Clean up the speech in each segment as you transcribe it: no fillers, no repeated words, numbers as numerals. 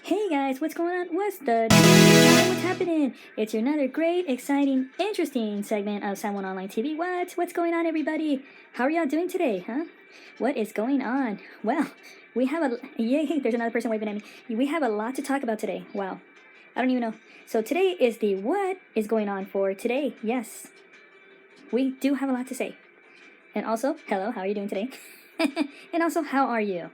Hey guys, what's going on? What's the deal? What's happening? It's another great, exciting, interesting segment of Someone Online TV. What's going on, everybody? How are y'all doing today, huh? What is going on? Well, we have a yay. There's another person waving at me. We have a lot to talk about today. Wow, I don't even know. So today is the what is going on for today. Yes, we do have a lot to say. And also, hello, how are you doing today? And also, how are you?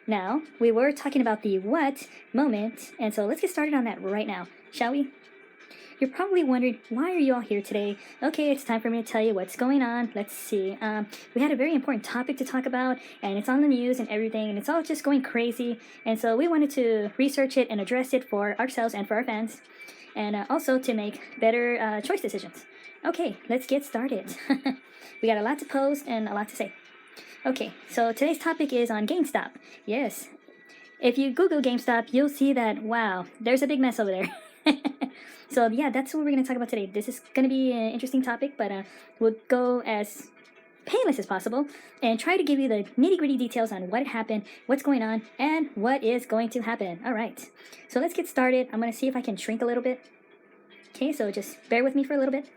Now, we were talking about the what moment, and so let's get started on that right now, shall we? You're probably wondering, why are you all here today? Okay, it's time for me to tell you what's going on. Let's see. We had a very important topic to talk about, and it's on the news and everything, and it's all just going crazy. And so we wanted to research it and address it for ourselves and for our fans, and also to make better choice decisions. Okay, let's get started. We got a lot to post and a lot to say. Okay, so today's topic is on GameStop. Yes, if you Google GameStop, you'll see that, wow, there's a big mess over there. So yeah, that's what we're going to talk about today. This is going to be an interesting topic, but we'll go as painless as possible and try to give you the nitty-gritty details on what happened, what's going on, and what is going to happen. All right, so let's get started. I'm going to see if I can shrink a little bit. Okay, so just bear with me for a little bit.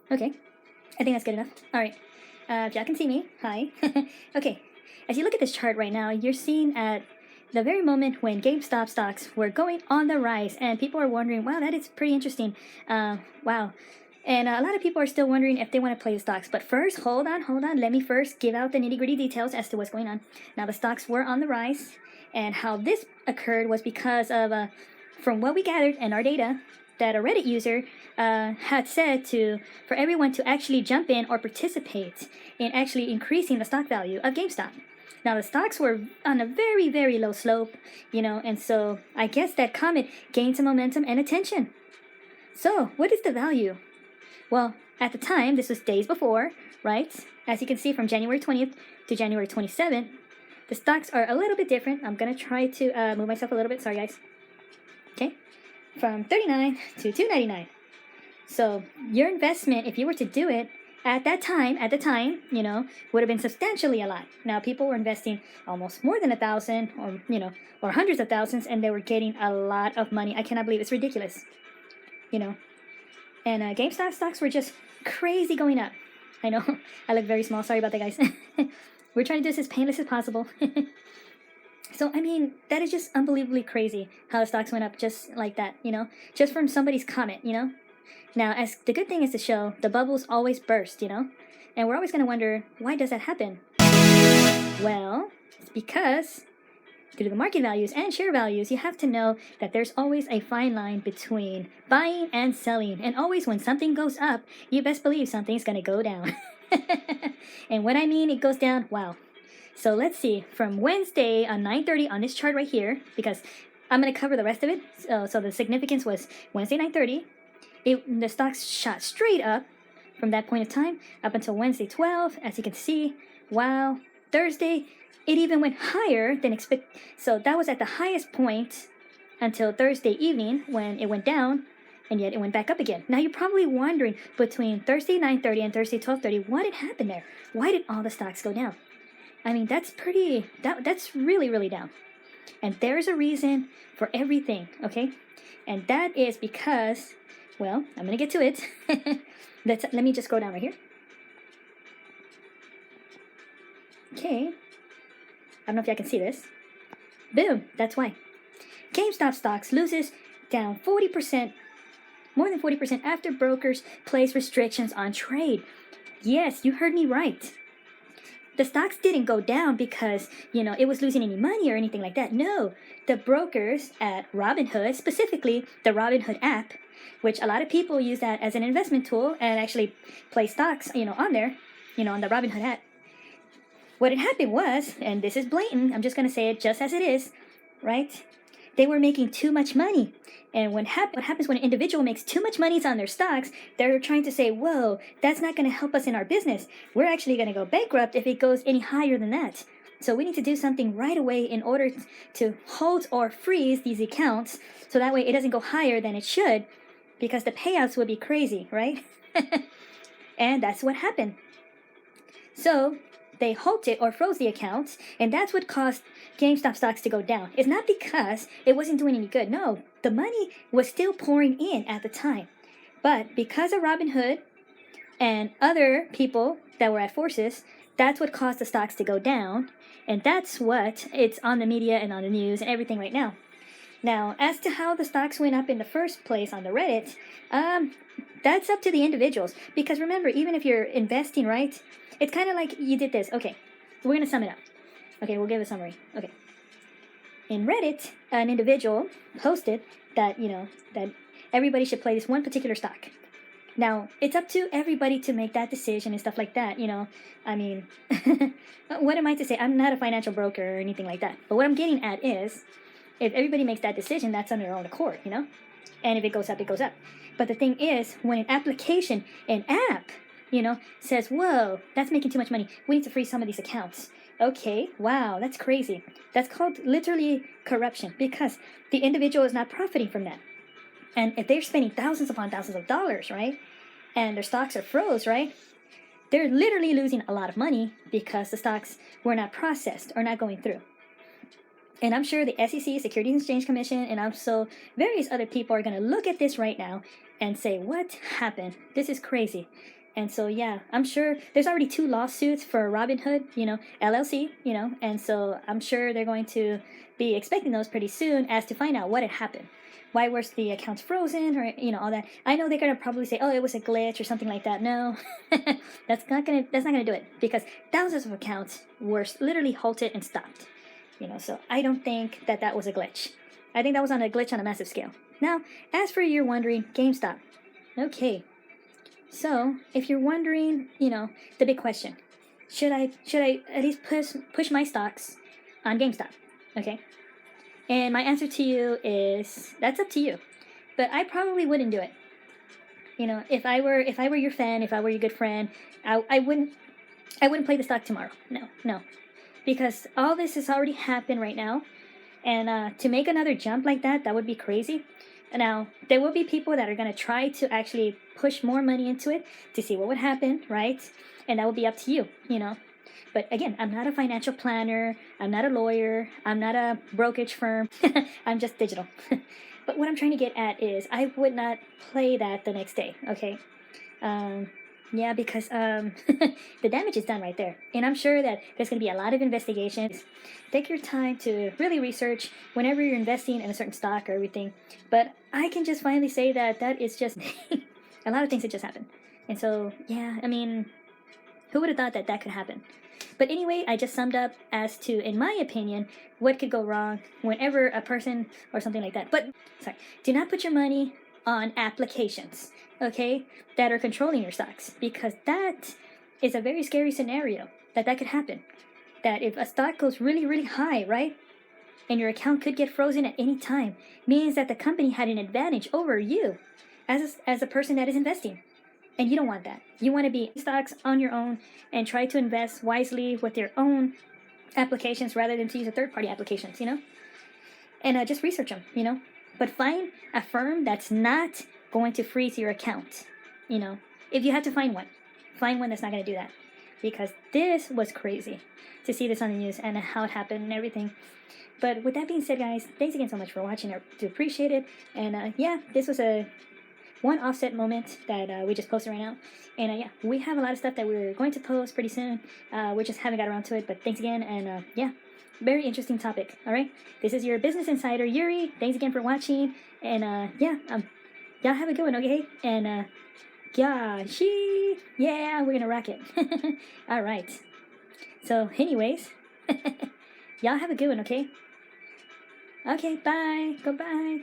Okay, I think that's good enough. All right. If y'all can see me, hi. Okay, as you look at this chart right now, you're seeing at the very moment when GameStop stocks were going on the rise, and people are wondering, wow, that is pretty interesting. Wow. And a lot of people are still wondering if they want to play the stocks. But first, hold on. Let me first give out the nitty-gritty details as to what's going on. Now, the stocks were on the rise, and how this occurred was because of, from what we gathered in our data, that a Reddit user had said for everyone to actually jump in or participate in actually increasing the stock value of GameStop. Now, the stocks were on a very, very low slope, and so I guess that comment gained some momentum and attention. So, what is the value? Well, at the time, this was days before, right? As you can see, from January 20th to January 27th, the stocks are a little bit different. I'm going to try to move myself a little bit. Sorry, guys. Okay. From $39 to $2.99. So your investment, if you were to do it at the time, would have been substantially a lot. Now people were investing almost more than 1,000, or hundreds of thousands, and they were getting a lot of money. I cannot believe it's ridiculous, And GameStop stocks were just crazy going up. I know I look very small. Sorry about that, guys. We're trying to do this as painless as possible. So, I mean, that is just unbelievably crazy how the stocks went up just like that, just from somebody's comment, Now, as the good thing is to show, the bubbles always burst, and we're always going to wonder, why does that happen? Well, it's because through the market values and share values, you have to know that there's always a fine line between buying and selling. And always when something goes up, you best believe something's going to go down. And when I mean it goes down, wow. So let's see, from Wednesday on 9:30 on this chart right here, because I'm going to cover the rest of it. So the significance was Wednesday 9:30. The stocks shot straight up from that point of time up until Wednesday 12, as you can see. Wow. Thursday, it even went higher than expected. So that was at the highest point until Thursday evening when it went down, and yet it went back up again. Now you're probably wondering, between Thursday 9:30 and Thursday 12:30, what had happened there? Why did all the stocks go down? I mean, that's really, really down. And there's a reason for everything, okay? And that is because, well, I'm going to get to it. Let me just go down right here. Okay. I don't know if y'all can see this. Boom, that's why. GameStop stocks loses down 40%, more than 40% after brokers place restrictions on trade. Yes, you heard me right. The stocks didn't go down because, it was losing any money or anything like that. No, the brokers at Robinhood, specifically the Robinhood app, which a lot of people use that as an investment tool and actually play stocks, on there, on the Robinhood app. What had happened was, and this is blatant, I'm just going to say it just as it is, right? They were making too much money. And what happens when an individual makes too much money on their stocks, they're trying to say, whoa, that's not going to help us in our business. We're actually going to go bankrupt if it goes any higher than that. So we need to do something right away in order to hold or freeze these accounts, so that way it doesn't go higher than it should, because the payouts would be crazy, right? And that's what happened. So they halted or froze the accounts, and that's what caused GameStop stocks to go down. It's not because it wasn't doing any good. No, the money was still pouring in at the time. But because of Robinhood and other people that were at forces, that's what caused the stocks to go down. And that's what it's on the media and on the news and everything right now. Now, as to how the stocks went up in the first place on the Reddit, that's up to the individuals. Because remember, even if you're investing, right, it's kind of like you did this. Okay, we're going to sum it up. Okay, we'll give a summary. Okay. In Reddit, an individual posted that, that everybody should play this one particular stock. Now, it's up to everybody to make that decision and stuff like that, I mean, what am I to say? I'm not a financial broker or anything like that. But what I'm getting at is, if everybody makes that decision, that's on their own accord, And if it goes up, it goes up. But the thing is, when an application, an app, says, whoa, that's making too much money. We need to freeze some of these accounts. Okay, wow, that's crazy. That's called literally corruption because the individual is not profiting from that. And if they're spending thousands upon thousands of dollars, right, and their stocks are froze, right, they're literally losing a lot of money because the stocks were not processed or not going through. And I'm sure the SEC, Securities and Exchange Commission, and also various other people are going to look at this right now and say, what happened? This is crazy. And so, yeah, I'm sure there's already 2 lawsuits for Robinhood, LLC, and so I'm sure they're going to be expecting those pretty soon as to find out what had happened. Why was the accounts frozen or, all that. I know they're going to probably say, oh, it was a glitch or something like that. No, that's not going to do it because thousands of accounts were literally halted and stopped. So I don't think that was a glitch. I think that was on a glitch on a massive scale. Now, as for you're wondering, GameStop. Okay. So, if you're wondering, the big question, should I at least push my stocks on GameStop? Okay. And my answer to you is that's up to you. But I probably wouldn't do it. If I were your fan, if I were your good friend, I wouldn't play the stock tomorrow. No. Because all this has already happened right now. And to make another jump like that would be crazy. Now, there will be people that are going to try to actually push more money into it to see what would happen, right? And that will be up to you, But again, I'm not a financial planner. I'm not a lawyer. I'm not a brokerage firm. I'm just digital. But what I'm trying to get at is I would not play that the next day, okay? Yeah, because the damage is done right there. And I'm sure that there's going to be a lot of investigations. Take your time to really research whenever you're investing in a certain stock or everything. But I can just finally say that is just a lot of things that just happened. And so, yeah, I mean, who would have thought that could happen? But anyway, I just summed up as to, in my opinion, what could go wrong whenever a person or something like that. But, sorry, do not put your money on applications, okay, that are controlling your stocks, because that is a very scary scenario that could happen. That if a stock goes really, really high, right, and your account could get frozen at any time, means that the company had an advantage over you as a person that is investing. And you don't want that. You want to be stocks on your own and try to invest wisely with your own applications rather than to use a third-party applications, And just research them, But find a firm that's not going to freeze your account, If you have to find one that's not going to do that. Because this was crazy to see this on the news and how it happened and everything. But with that being said, guys, thanks again so much for watching. I do appreciate it. And yeah, this was one offset moment that we just posted right now. And yeah, we have a lot of stuff that we're going to post pretty soon. We just haven't got around to it. But thanks again. And yeah, very interesting topic. All right. This is your business insider, Yuri. Thanks again for watching. And yeah, y'all have a good one, okay? And yeah, we're going to rock it. All right. So anyways, y'all have a good one, okay? Okay, bye. Goodbye.